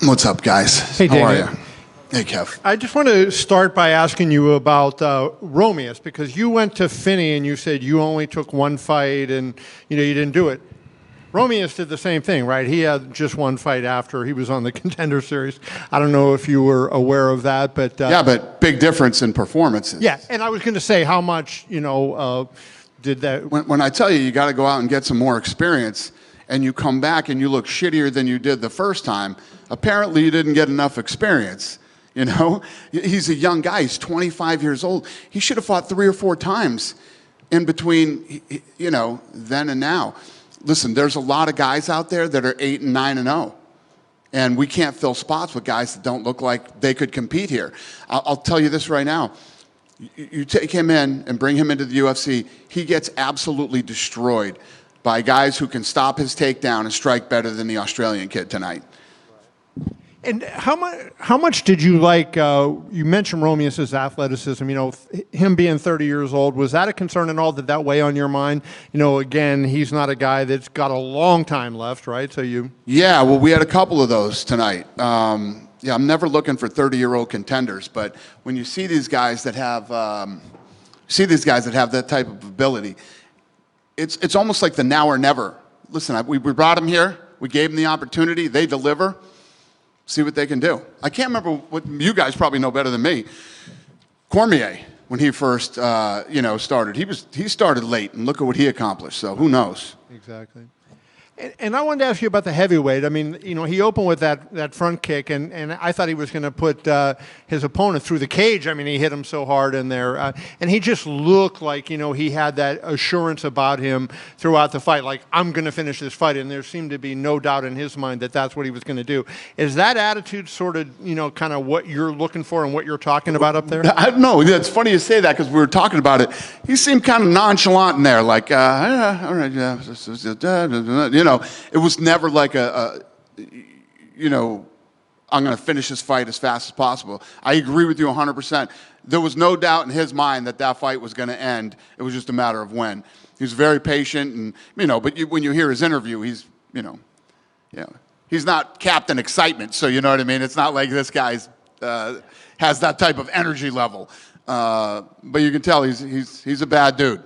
What's up, guys? Hey, How are Daniel. you? Hey, Kev. I just want to start by asking you about Romeus, because you went to Finney and you said you only took one fight and you didn't do it. Romeus did the same thing, right? He had just one fight after he was on the Contender Series. I don't know if you were aware of that, but Yeah, but big difference in performances. yeah. And I was going to say, how much did that? When I tell you, you got to go out and get some more experience, and you come back and you look shittier than you did the first time, apparently you didn't get enough experience. You know, he's a young guy. He's 25 years old. He should have fought 3 or 4 times in between, then and now. Listen, there's a lot of guys out there that are 8 and 9 and 0, and we can't fill spots with guys that don't look like they could compete here. I'll tell you this right now. You take him in and bring him into the UFC, he gets absolutely destroyed by guys who can stop his takedown and strike better than the Australian kid tonight. And how much did you like, you mentioned Romeus' athleticism, him being 30 years old, was that a concern at all? Did that weigh on your mind? Again, he's not a guy that's got a long time left, right? Yeah, well, we had a couple of those tonight. I'm never looking for 30-year-old contenders, but when you see these guys that have, that type of ability, it's almost like the now or never. Listen, we brought them here, we gave them the opportunity, they deliver. See what they can do. I can't remember what you guys probably know better than me. Cormier, when he first, started, he started late, and look at what he accomplished. So who knows? Exactly. And I wanted to ask you about the heavyweight. I mean, he opened with that front kick, and I thought he was going to put his opponent through the cage. I mean, he hit him so hard in there. And he just looked like, he had that assurance about him throughout the fight, like, I'm going to finish this fight. And there seemed to be no doubt in his mind that that's what he was going to do. Is that attitude sort of, kind of what you're looking for and what you're talking about up there? I don't know. It's funny you say that because we were talking about it. He seemed kind of nonchalant in there, like, all right, yeah, it was never like I'm going to finish this fight as fast as possible. I agree with you 100%. There was no doubt in his mind that fight was going to end. It was just a matter of when. He was very patient, and but when you hear his interview, he's he's not Captain Excitement. So you know what I mean. It's not like this guy's has that type of energy level. But you can tell he's a bad dude.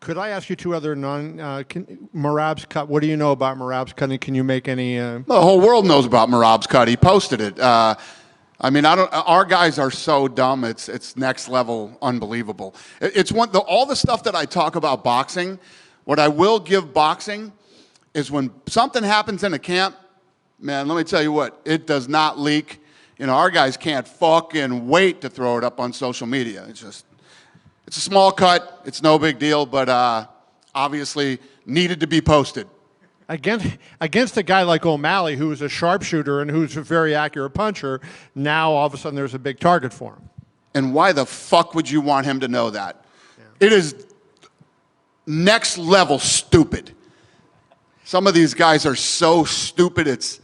Could I ask you 2 other Merab's cut? What do you know about Merab's cut? And can you make any? The whole world knows about Merab's cut. He posted it. Our guys are so dumb. It's next level, unbelievable. It's all the stuff that I talk about boxing. What I will give boxing is when something happens in a camp, man. Let me tell you what, it does not leak. Our guys can't fucking wait to throw it up on social media. It's a small cut. It's no big deal, but obviously needed to be posted. Against a guy like O'Malley, who's a sharpshooter and who's a very accurate puncher, now all of a sudden there's a big target for him. And why the fuck would you want him to know that? Yeah. It is next level stupid. Some of these guys are so stupid, it's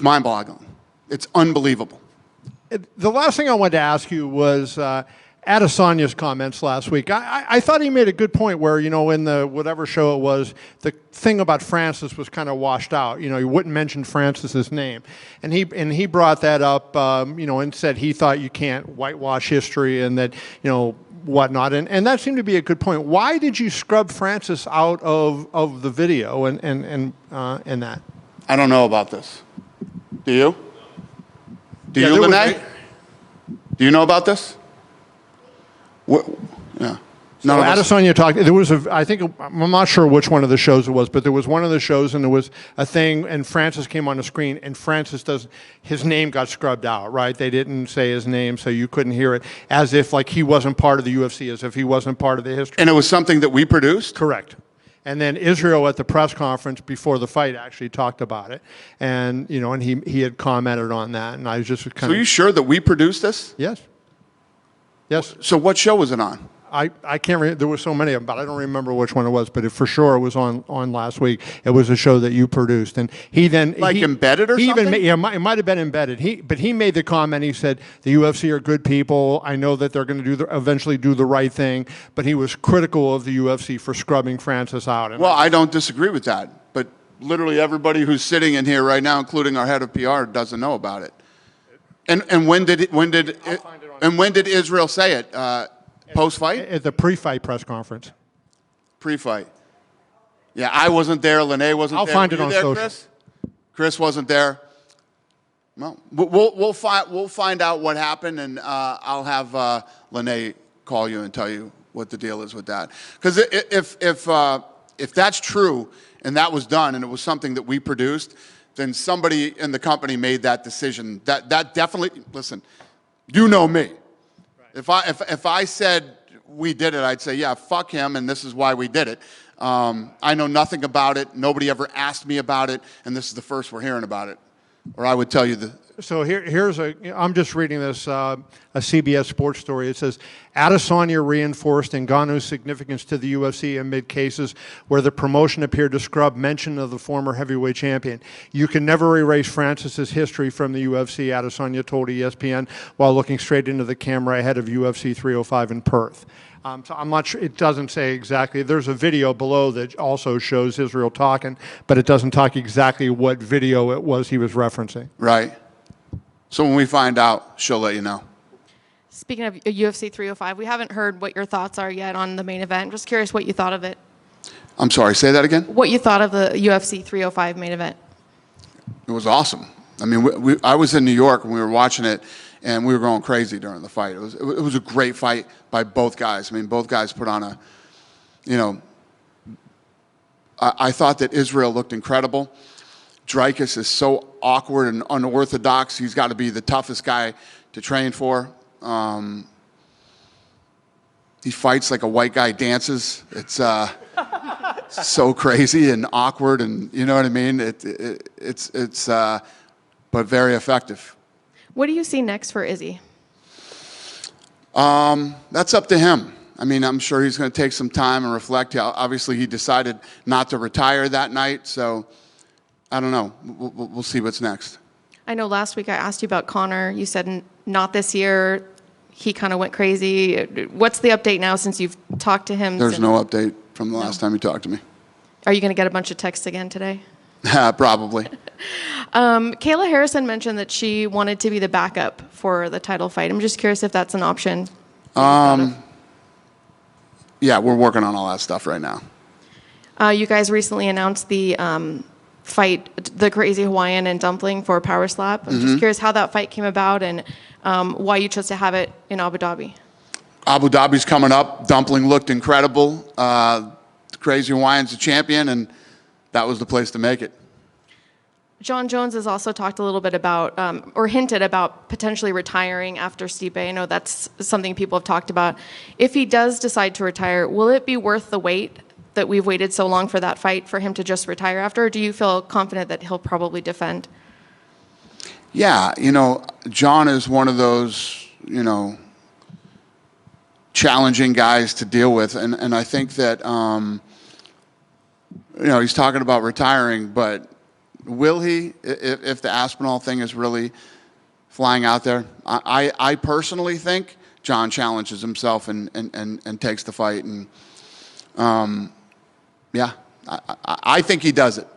mind-boggling. It's unbelievable. The last thing I wanted to ask you was Adesanya's comments last week. I thought he made a good point where, in the whatever show it was, the thing about Francis was kind of washed out. He wouldn't mention Francis's name. And he brought that up, and said he thought you can't whitewash history and that, whatnot. And that seemed to be a good point. Why did you scrub Francis out of the video and that? I don't know about this. Do you? Do you, Lene? Do you know about this? Yeah. So Adesanya talked. There was I'm not sure which one of the shows it was, but there was one of the shows, and there was a thing, and Francis came on the screen, and his name got scrubbed out, right? They didn't say his name, so you couldn't hear it, as if like he wasn't part of the UFC, as if he wasn't part of the history. And it was something that we produced? Correct. And then Israel at the press conference before the fight actually talked about it, and and he had commented on that, and I was just kind of. So are you sure that we produced this? Yes. Yes. So what show was it on? I can't remember. There were so many of them, but I don't remember which one it was. But for sure, it was on last week. It was a show that you produced, and he then embedded or something. It might have been embedded. He made the comment. He said the UFC are good people. I know that they're going to eventually do the right thing. But he was critical of the UFC for scrubbing Francis out. Well, I don't disagree with that. But literally everybody who's sitting in here right now, including our head of PR, doesn't know about it. And when did Israel say it? Post-fight? At the pre-fight press conference. Pre-fight. Yeah, I wasn't there. Lene wasn't there. I'll find it Were you on there, social. Chris? Chris wasn't there. Well, we'll find out what happened, and I'll have Lene call you and tell you what the deal is with that. Because if that's true and that was done and it was something that we produced, then somebody in the company made that decision. That definitely, listen, you know me. Right. If I said we did it, I'd say, yeah, fuck him, and this is why we did it. I know nothing about it. Nobody ever asked me about it, and this is the first we're hearing about it. Or I would tell you the... So I'm just reading this, a CBS Sports story. It says, Adesanya reinforced Ngannou's significance to the UFC amid cases where the promotion appeared to scrub mention of the former heavyweight champion. You can never erase Francis's history from the UFC, Adesanya told ESPN while looking straight into the camera ahead of UFC 305 in Perth. So I'm not sure, it doesn't say exactly. There's a video below that also shows Israel talking, but it doesn't talk exactly what video it was he was referencing. Right. So when we find out, she'll let you know. Speaking of UFC 305, we haven't heard what your thoughts are yet on the main event. I'm just curious what you thought of it. I'm sorry, say that again? What you thought of the UFC 305 main event. It was awesome. I mean, I was in New York and we were watching it, and we were going crazy during the fight. It was a great fight by both guys. I mean, both guys put on a, you know, I thought that Israel looked incredible. Dricus is so awkward and unorthodox. He's got to be the toughest guy to train for. He fights like a white guy dances. It's so crazy and awkward, and you know what I mean? It's but very effective. What do you see next for Izzy? That's up to him. I mean, I'm sure he's going to take some time and reflect. Obviously, he decided not to retire that night, so I don't know. We'll see what's next. I know last week I asked you about Connor. You said not this year. He kind of went crazy. What's the update now since you've talked to him? There's no update from the last time he talked to me. Are you going to get a bunch of texts again today? Probably. Kayla Harrison mentioned that she wanted to be the backup for the title fight. I'm just curious if that's an option. Yeah, we're working on all that stuff right now. You guys recently announced the fight, the Crazy Hawaiian and Dumpling for Power Slap. I'm just curious how that fight came about and why you chose to have it in Abu Dhabi. Abu Dhabi's coming up. Dumpling looked incredible. Crazy Hawaiian's the champion, and that was the place to make it. Jon Jones has also talked a little bit about, or hinted about potentially retiring after Stipe. I know that's something people have talked about. If he does decide to retire, will it be worth the wait that we've waited so long for that fight for him to just retire after? Or do you feel confident that he'll probably defend? Yeah, you know, Jon is one of those, you know, challenging guys to deal with. And I think that, you know, he's talking about retiring, but will he, if the Aspinall thing is really flying out there? I personally think Jon challenges himself and takes the fight. And, yeah, I think he does it.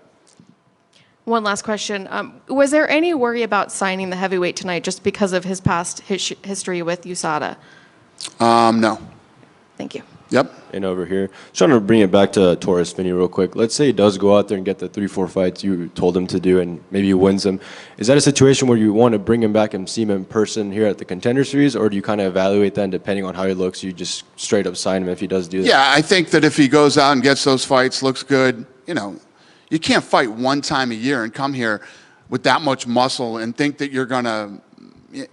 One last question. Was there any worry about signing the heavyweight tonight just because of his past history with USADA? No. Thank you. Yep. And over here, just trying to bring it back to Torres Finney real quick. Let's say he does go out there and get the 3-4 fights you told him to do, and maybe he wins them. Is that a situation where you want to bring him back and see him in person here at the Contender Series, or do you kind of evaluate that, and depending on how he looks, you just straight up sign him if he does do that? Yeah, I think that if he goes out and gets those fights, looks good, you know, you can't fight one time a year and come here with that much muscle and think that you're going to,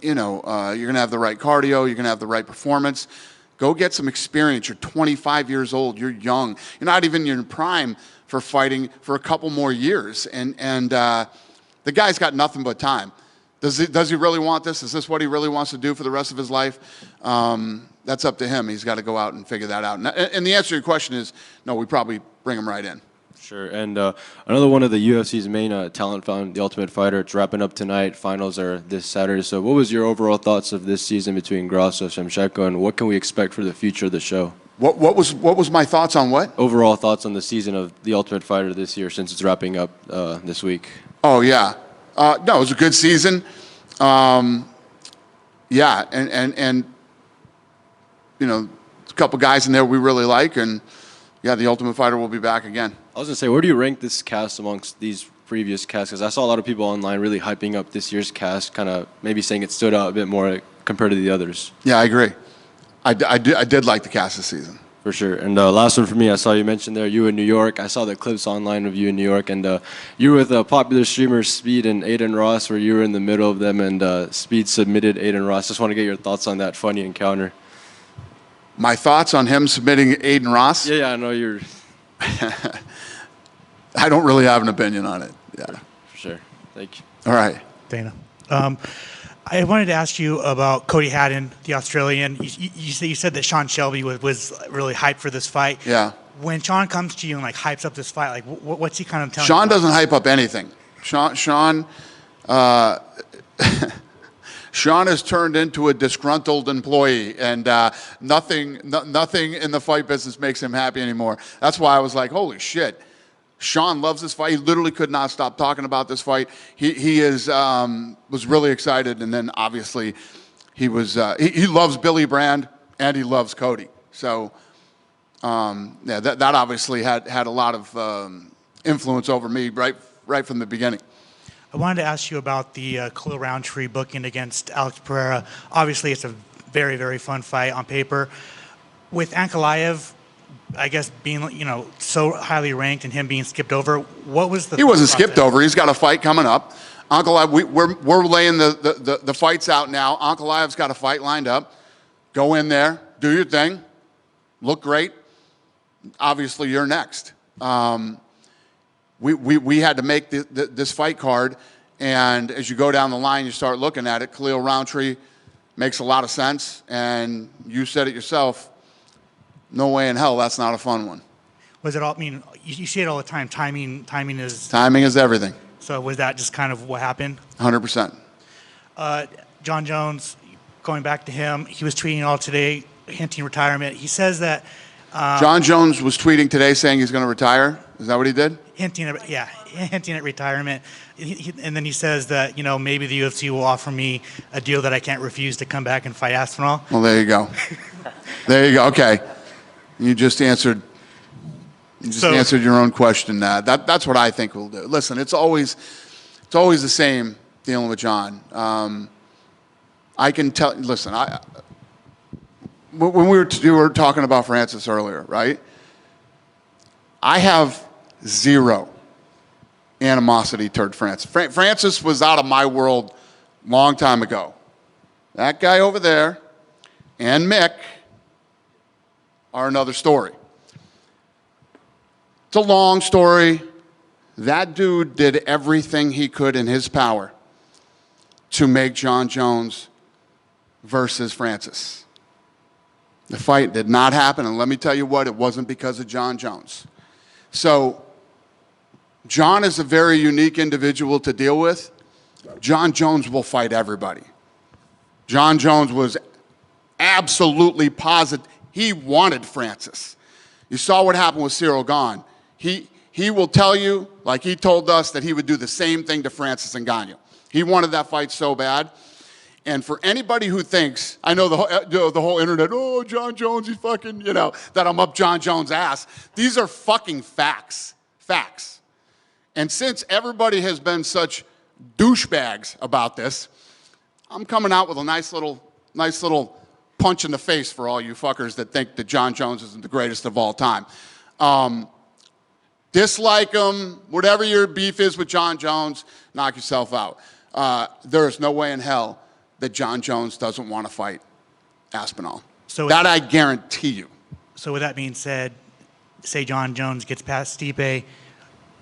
you know, you're going to have the right cardio, you're going to have the right performance. Go get some experience. You're 25 years old. You're young. You're not even in your prime for fighting for a couple more years. And the guy's got nothing but time. Does he really want this? Is this what he really wants to do for the rest of his life? That's up to him. He's got to go out and figure that out. And the answer to your question is, no, we probably bring him right in. Sure. And another one of the UFC's main talent found, The Ultimate Fighter. It's wrapping up tonight. Finals are this Saturday. So what was your overall thoughts of this season between Grasso and Shevchenko, and what can we expect for the future of the show? What was my thoughts on what? Overall thoughts on the season of The Ultimate Fighter this year, since it's wrapping up this week. Oh yeah, no, it was a good season. Yeah, and you know, a couple guys in there we really like, and yeah, The Ultimate Fighter will be back again. I was gonna say, where do you rank this cast amongst these previous casts? Because I saw a lot of people online really hyping up this year's cast, kind of maybe saying it stood out a bit more compared to the others. Yeah, I agree. I did like the cast this season. For sure. And last one for me, I saw you mentioned there, you in New York. I saw the clips online of you in New York, and you were with popular streamers Speed and Aiden Ross, where you were in the middle of them, and Speed submitted Aiden Ross. Just want to get your thoughts on that funny encounter. My thoughts on him submitting Aiden Ross? Yeah, I know you're... I don't really have an opinion on it. Yeah. For sure. Thank you. All right. Dana. I wanted to ask you about Cody Haddon, the Australian. You said that Sean Shelby was really hyped for this fight. Yeah. When Sean comes to you and like hypes up this fight, like what's he kind of telling you? Sean doesn't hype up anything. Sean Sean has turned into a disgruntled employee, and nothing in the fight business makes him happy anymore. That's why I was like, holy shit. Sean loves this fight. He literally could not stop talking about this fight. He was really excited, and then obviously he loves Billy Brand and he loves Cody. So yeah, that obviously had a lot of influence over me right from the beginning. I wanted to ask you about the Khalil Roundtree booking against Alex Pereira. Obviously, it's a very, very fun fight on paper. With Ankalaev, I guess being so highly ranked and him being skipped over, what was the? He wasn't skipped over. He's got a fight coming up. Ankalaev, we're laying the fights out now. Ankalaev's got a fight lined up. Go in there, do your thing, look great. Obviously, you're next. We had to make this fight card, and as you go down the line, you start looking at it. Khalil Roundtree makes a lot of sense, and you said it yourself. No way in hell that's not a fun one. Was it all? I mean, you see it all the time. Timing is everything. So was that just kind of what happened? 100%. Jon Jones, going back to him, he was tweeting all today, hinting retirement. He says that Jon Jones was tweeting today saying he's going to retire. Is that what he did? hinting at retirement. And then he says that maybe the UFC will offer me a deal that I can't refuse to come back and fight Aspinall. Well, there you go. There you go. Okay. You just answered your own question. That's what I think we'll do. Listen, it's always the same dealing with Jon. I can tell. Listen, when we were talking about Francis earlier, right? I have zero animosity toward Francis. Francis was out of my world long time ago. That guy over there and Mick are another story. It's a long story. That dude did everything he could in his power to make Jon Jones versus Francis. The fight did not happen, and let me tell you what, it wasn't because of Jon Jones. So, Jon is a very unique individual to deal with. Jon Jones will fight everybody. Jon Jones was absolutely positive. He wanted Francis. You saw what happened with Cyril Gane. He will tell you, like he told us, that he would do the same thing to Francis Ngannou. He wanted that fight so bad. And for anybody who thinks, I know the whole internet, oh, Jon Jones, he's fucking, that I'm up Jon Jones' ass. These are fucking facts. Facts. And since everybody has been such douchebags about this, I'm coming out with a nice little punch in the face for all you fuckers that think that Jon Jones isn't the greatest of all time. Dislike him, whatever your beef is with Jon Jones, knock yourself out. There is no way in hell that Jon Jones doesn't want to fight Aspinall. So that I guarantee you. So with that being said, say Jon Jones gets past Stipe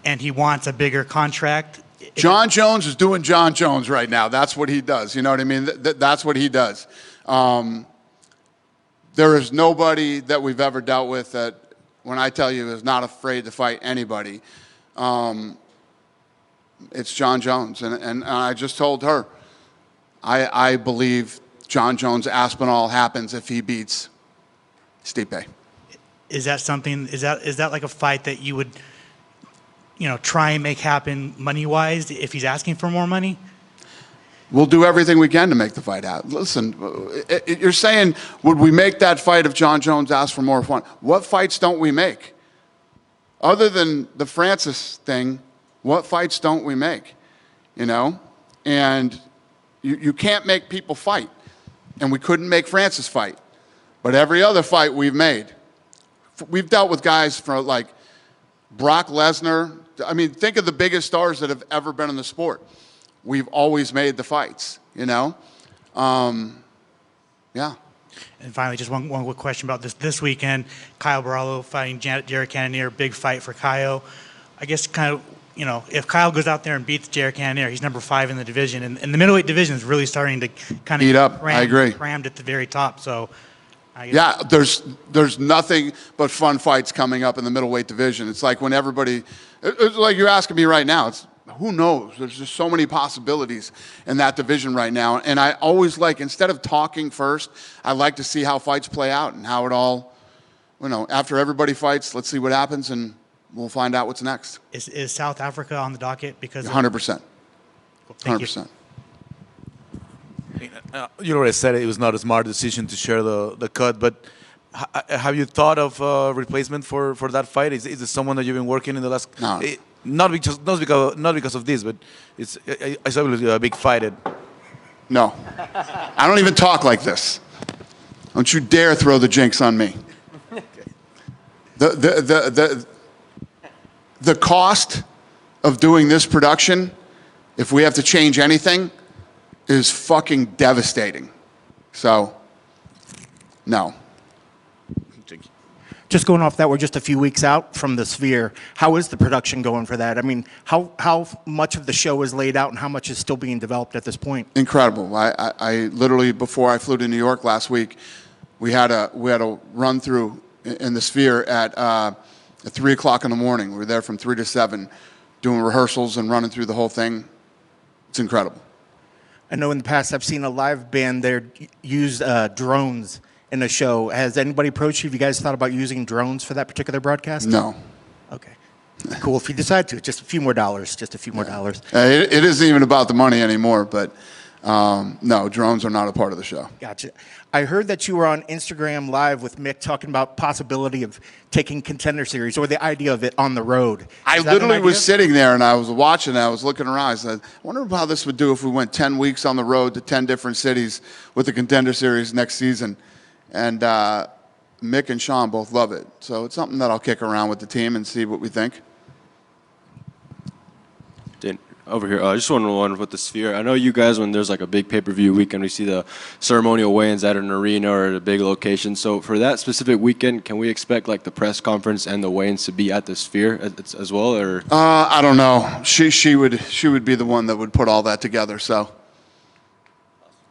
and he wants a bigger contract. Jon Jones is doing Jon Jones right now. That's what he does. You know what I mean? That's what he does. There is nobody that we've ever dealt with that, when I tell you, is not afraid to fight anybody. It's Jon Jones. And I just told her, I believe Jon Jones Aspinall happens if he beats Stipe. is that something? Is that like a fight that you would, try and make happen money-wise if he's asking for more money? We'll do everything we can to make the fight happen. Listen, you're saying, would we make that fight if Jon Jones asked for more fun? What fights don't we make? Other than the Francis thing, what fights don't we make? And you can't make people fight. And we couldn't make Francis fight. But every other fight we've made. We've dealt with guys from like Brock Lesnar. I mean, think of the biggest stars that have ever been in the sport. We've always made the fights, Yeah. And finally, just one quick question about this weekend. Kyle Barallo fighting Jared Cannonier, big fight for Kyle. I guess kind of, if Kyle goes out there and beats Jared Cannonier, he's number 5 in the division. And the middleweight division is really starting to kind of heat up. I agree. Crammed at the very top. So, yeah, there's nothing but fun fights coming up in the middleweight division. It's like when it's like you're asking me right now. Who knows? There's just so many possibilities in that division right now. And I always instead of talking first, I like to see how fights play out and how it all, after everybody fights, let's see what happens and we'll find out what's next. Is South Africa on the docket? Because 100%. Cool. Thank 100%. You already said it was not a smart decision to share the cut, but have you thought of a replacement for that fight? Is it someone that you've been working in the last? No. Not because of this, but it's obviously a big fight. No. I don't even talk like this. Don't you dare throw the jinx on me. The cost of doing this production, if we have to change anything, is fucking devastating. So, no. Just going off that, we're just a few weeks out from the Sphere. How is the production going for that? I mean, how much of the show is laid out and how much is still being developed at this point? Incredible. I literally, before I flew to New York last week, we had a run through in the Sphere at 3 o'clock in the morning. We were there from 3 to 7 doing rehearsals and running through the whole thing. It's incredible. I know in the past I've seen a live band there use drones in a show. Has anybody approached you? Have you guys thought about using drones for that particular broadcast? No. Okay. Cool. If you decide to, just a few more dollars. Just a few more dollars. It isn't even about the money anymore, but no, drones are not a part of the show. Gotcha. I heard that you were on Instagram Live with Mick talking about possibility of taking Contender Series or the idea of it on the road. I literally was sitting there and I was watching and I was looking around. I said, I wonder how this would do if we went 10 weeks on the road to 10 different cities with the Contender Series next season. And Mick and Sean both love it. So it's something that I'll kick around with the team and see what we think. Over here, I just wonder with the Sphere. I know you guys, when there's like a big pay-per-view weekend, we see the ceremonial weigh-ins at an arena or at a big location. So for that specific weekend, can we expect like the press conference and the weigh-ins to be at the Sphere as well, or? I don't know. She would be the one that would put all that together. So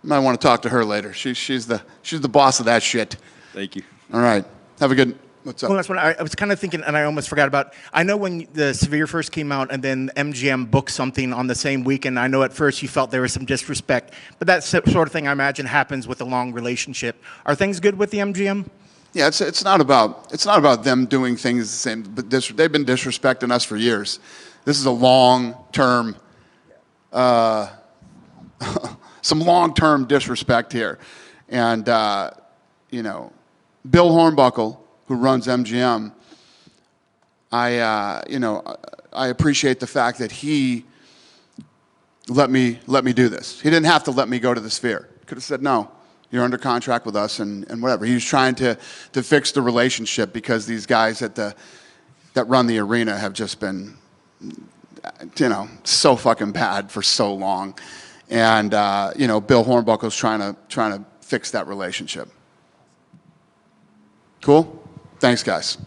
you might want to talk to her later. She's the boss of that shit. Thank you. All right. Have a good. What's up? Well, that's what I was kind of thinking, and I almost forgot about. I know when the Sphere first came out, and then MGM booked something on the same weekend. I know at first you felt there was some disrespect, but that sort of thing I imagine happens with a long relationship. Are things good with the MGM? Yeah, it's not about them doing things the same. But they've been disrespecting us for years. This is a long-term, some long-term disrespect here, and Bill Hornbuckle, who runs MGM, I appreciate the fact that he let me do this. He didn't have to let me go to the Sphere. Could have said, no, you're under contract with us and whatever. He was trying to fix the relationship because these guys that run the arena have just been, so fucking bad for so long. And, Bill Hornbuckle's trying to fix that relationship. Cool? Thanks, guys.